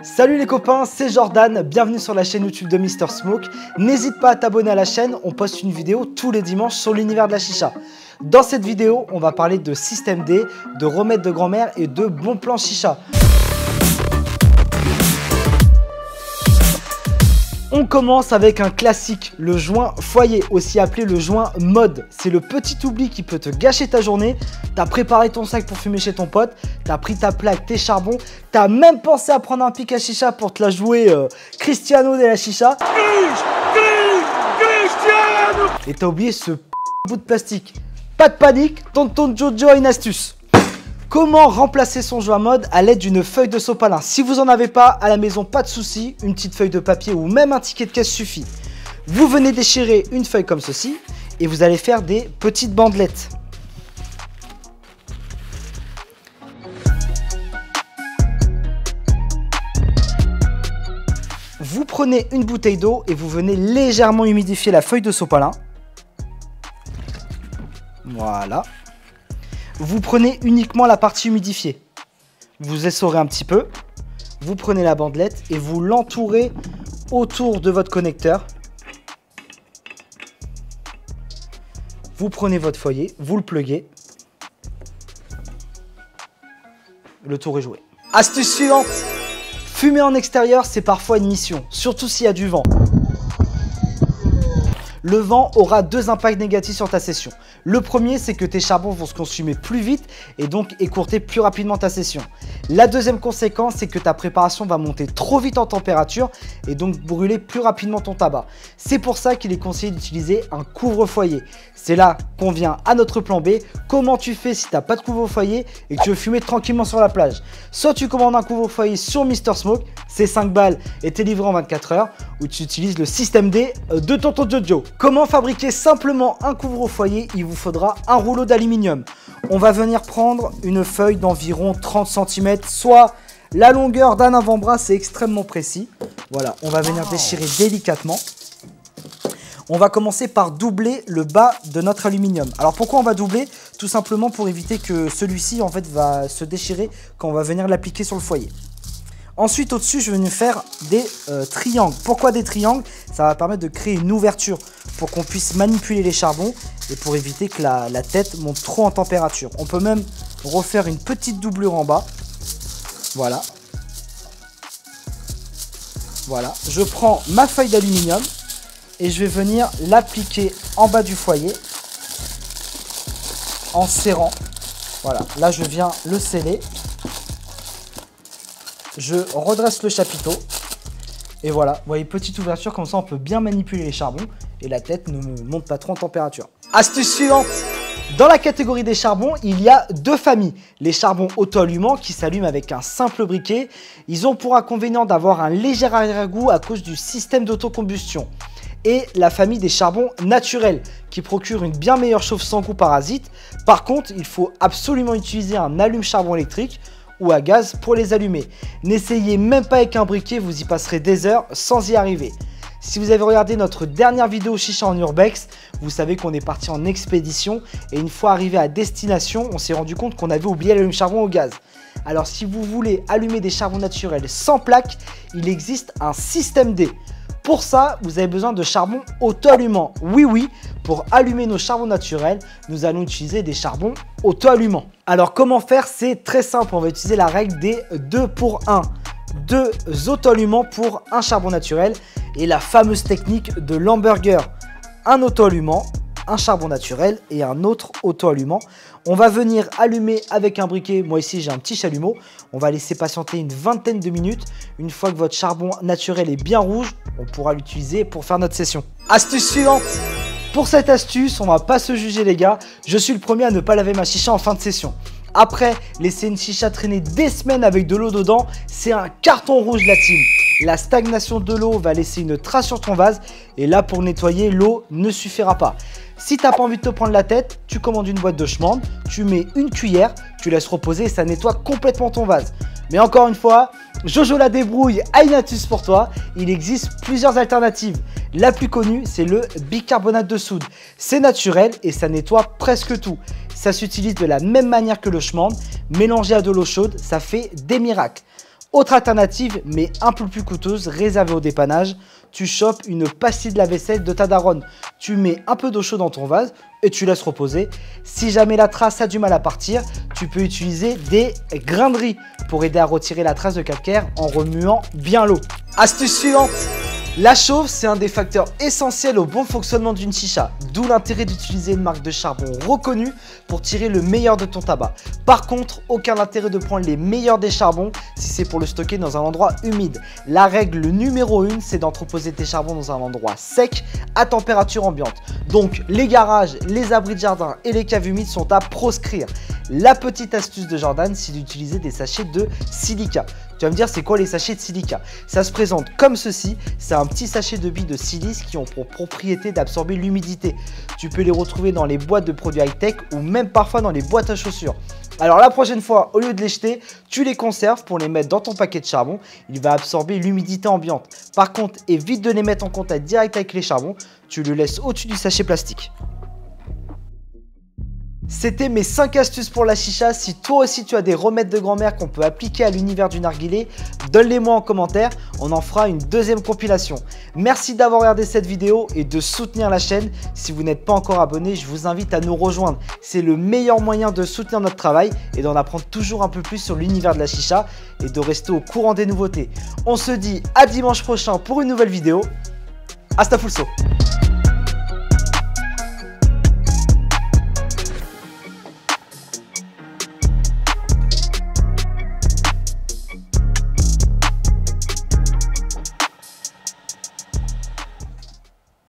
Salut les copains, c'est Jordan, bienvenue sur la chaîne YouTube de Mr Smoke. N'hésite pas à t'abonner à la chaîne, on poste une vidéo tous les dimanches sur l'univers de la chicha. Dans cette vidéo, on va parler de système D, de remèdes de grand-mère et de bons plans chicha. On commence avec un classique, le joint foyer, aussi appelé le joint mode. C'est le petit oubli qui peut te gâcher ta journée. T'as préparé ton sac pour fumer chez ton pote, t'as pris ta plaque, tes charbons, t'as même pensé à prendre un pic à chicha pour te la jouer Cristiano de la chicha. Cristiano. Et t'as oublié ce bout de plastique. Pas de panique, tonton Jojo a une astuce. Comment remplacer son joint mode à l'aide d'une feuille de sopalin? Si vous n'en avez pas à la maison, pas de souci, une petite feuille de papier ou même un ticket de caisse suffit. Vous venez déchirer une feuille comme ceci et vous allez faire des petites bandelettes. Vous prenez une bouteille d'eau et vous venez légèrement humidifier la feuille de sopalin. Voilà. Vous prenez uniquement la partie humidifiée. Vous essorez un petit peu. Vous prenez la bandelette et vous l'entourez autour de votre connecteur. Vous prenez votre foyer, vous le pluguez. Le tour est joué. Astuce suivante. Fumer en extérieur, c'est parfois une mission, surtout s'il y a du vent. Le vent aura deux impacts négatifs sur ta session. Le premier, c'est que tes charbons vont se consumer plus vite et donc écourter plus rapidement ta session. La deuxième conséquence, c'est que ta préparation va monter trop vite en température et donc brûler plus rapidement ton tabac. C'est pour ça qu'il est conseillé d'utiliser un couvre-foyer. C'est là qu'on vient à notre plan B. Comment tu fais si tu n'as pas de couvre-foyer et que tu veux fumer tranquillement sur la plage? Soit tu commandes un couvre-foyer sur Mr Smoke, c'est 5 balles et t'es livré en 24 heures, ou tu utilises le système D de tonton Jojo. Comment fabriquer simplement un couvre-foyer? Il vous faudra un rouleau d'aluminium. On va venir prendre une feuille d'environ 30 cm, soit la longueur d'un avant-bras, c'est extrêmement précis. Voilà, on va venir déchirer délicatement. On va commencer par doubler le bas de notre aluminium. Alors pourquoi on va doubler? Tout simplement pour éviter que celui-ci en fait va se déchirer quand on va venir l'appliquer sur le foyer. Ensuite, au-dessus, je vais venir faire des triangles. Pourquoi des triangles? Ça va permettre de créer une ouverture pour qu'on puisse manipuler les charbons et pour éviter que la tête monte trop en température. On peut même refaire une petite doublure en bas. Voilà. Voilà. Je prends ma feuille d'aluminium et je vais venir l'appliquer en bas du foyer en serrant. Voilà. Là, je viens le sceller. Je redresse le chapiteau et voilà, vous voyez, petite ouverture, comme ça on peut bien manipuler les charbons et la tête ne monte pas trop en température. Astuce suivante. Dans la catégorie des charbons, il y a deux familles. Les charbons auto-allumants qui s'allument avec un simple briquet. Ils ont pour inconvénient d'avoir un léger arrière-goût à cause du système d'autocombustion. Et la famille des charbons naturels qui procurent une bien meilleure chauffe sans goût parasite. Par contre, il faut absolument utiliser un allume-charbon électrique ou à gaz pour les allumer. N'essayez même pas avec un briquet, vous y passerez des heures sans y arriver. Si vous avez regardé notre dernière vidéo chicha en urbex, vous savez qu'on est parti en expédition et une fois arrivé à destination, on s'est rendu compte qu'on avait oublié l'allume-charbon au gaz. Alors si vous voulez allumer des charbons naturels sans plaque, il existe un système D. Pour ça, vous avez besoin de charbon auto-allumant. Oui, pour allumer nos charbons naturels, nous allons utiliser des charbons auto-allumants. Alors comment faire? C'est très simple, on va utiliser la règle des 2 pour 1. 2 auto-allumants pour un charbon naturel et la fameuse technique de l'hamburger. Un auto-allumant, un charbon naturel et un autre auto-allumant. On va venir allumer avec un briquet. Moi ici j'ai un petit chalumeau. On va laisser patienter une vingtaine de minutes. Une fois que votre charbon naturel est bien rouge, on pourra l'utiliser pour faire notre session. Astuce suivante. Pour cette astuce, on va pas se juger les gars. Je suis le premier à ne pas laver ma chicha en fin de session. Après, laisser une chicha traîner des semaines avec de l'eau dedans, c'est un carton rouge la team. La stagnation de l'eau va laisser une trace sur ton vase et là pour nettoyer, l'eau ne suffira pas. Si tu n'as pas envie de te prendre la tête, tu commandes une boîte de schmand, tu mets une cuillère, tu laisses reposer et ça nettoie complètement ton vase. Mais encore une fois, Jojo la débrouille a une astuce pour toi. Il existe plusieurs alternatives. La plus connue, c'est le bicarbonate de soude. C'est naturel et ça nettoie presque tout. Ça s'utilise de la même manière que le schmand. Mélangé à de l'eau chaude, ça fait des miracles. Autre alternative, mais un peu plus coûteuse, réservée au dépannage, tu chopes une pastille de lave-vaisselle de ta daronne. Tu mets un peu d'eau chaude dans ton vase et tu laisses reposer. Si jamais la trace a du mal à partir, tu peux utiliser des grains de riz pour aider à retirer la trace de calcaire en remuant bien l'eau. Astuce suivante. La chauffe, c'est un des facteurs essentiels au bon fonctionnement d'une chicha, d'où l'intérêt d'utiliser une marque de charbon reconnue pour tirer le meilleur de ton tabac. Par contre, aucun intérêt de prendre les meilleurs des charbons si c'est pour le stocker dans un endroit humide. La règle numéro 1, c'est d'entreposer tes charbons dans un endroit sec à température ambiante. Donc les garages, les abris de jardin et les caves humides sont à proscrire. La petite astuce de Jordan, c'est d'utiliser des sachets de silica. Tu vas me dire, c'est quoi les sachets de silica? Ça se présente comme ceci, c'est un petit sachet de billes de silice qui ont pour propriété d'absorber l'humidité. Tu peux les retrouver dans les boîtes de produits high-tech ou même parfois dans les boîtes à chaussures. Alors la prochaine fois, au lieu de les jeter, tu les conserves pour les mettre dans ton paquet de charbon. Il va absorber l'humidité ambiante. Par contre, évite de les mettre en contact direct avec les charbons. Tu le laisses au-dessus du sachet plastique. C'était mes 5 astuces pour la chicha. Si toi aussi tu as des remèdes de grand-mère qu'on peut appliquer à l'univers du narguilé, donne-les-moi en commentaire, on en fera une deuxième compilation. Merci d'avoir regardé cette vidéo et de soutenir la chaîne. Si vous n'êtes pas encore abonné, je vous invite à nous rejoindre. C'est le meilleur moyen de soutenir notre travail et d'en apprendre toujours un peu plus sur l'univers de la chicha et de rester au courant des nouveautés. On se dit à dimanche prochain pour une nouvelle vidéo. Hasta fulso!